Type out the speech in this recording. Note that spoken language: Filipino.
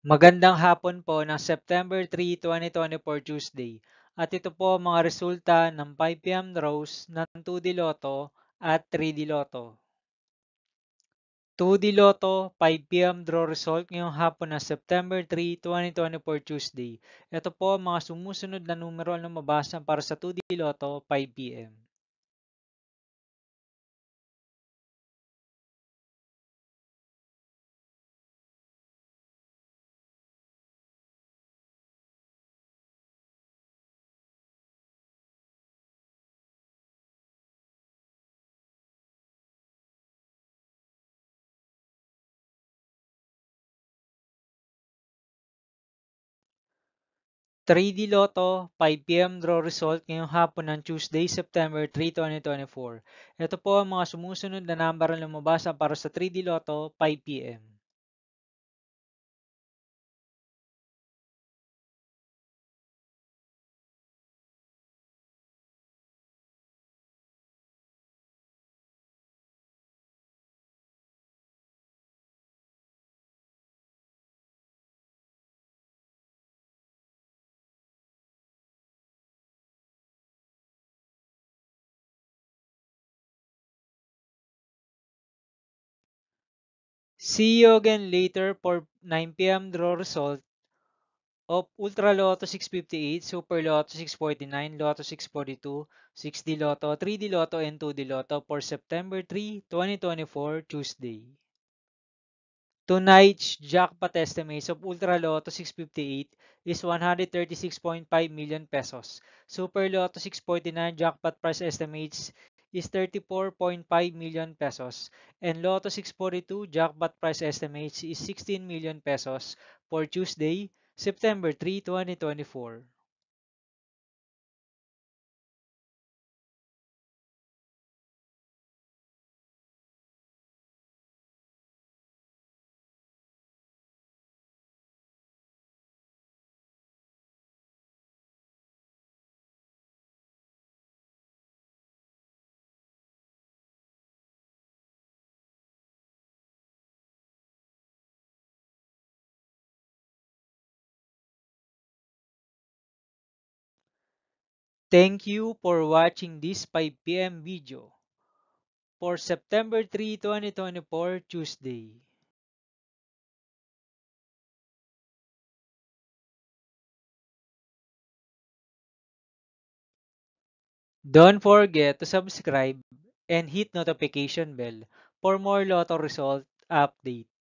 Magandang hapon po ng September 3, 2024 Tuesday. At ito po ang mga resulta ng 5 p.m. draws ng 2D Lotto at 3D Lotto. 2D Lotto 5 p.m. draw result ngayong hapon ng September 3, 2024 Tuesday. Ito po ang mga sumusunod na numero na lumabas para sa 2D Lotto 5 p.m. 3D Lotto 5 p.m. draw result ngayong hapon ng Tuesday, September 3, 2024. Ito po ang mga sumusunod na number na lumabas para sa 3D Lotto 5 p.m. 'See you again later for 9 p.m. draw result of Ultra Lotto 658, Super Lotto 649, Lotto 642, 6D Lotto, 3D Lotto, and 2D Lotto for September 3, 2024, Tuesday. Tonight's jackpot estimates of Ultra Lotto 658 is 136.5 million pesos. Super Lotto 649 jackpot price estimates is 34.5 million pesos. And Lotto 642 jackpot price estimates is 16 million pesos for Tuesday, September 3, 2024. Thank you for watching this 5 p.m. video for September 3, 2024, Tuesday. Don't forget to subscribe and hit notification bell for more Lotto result update.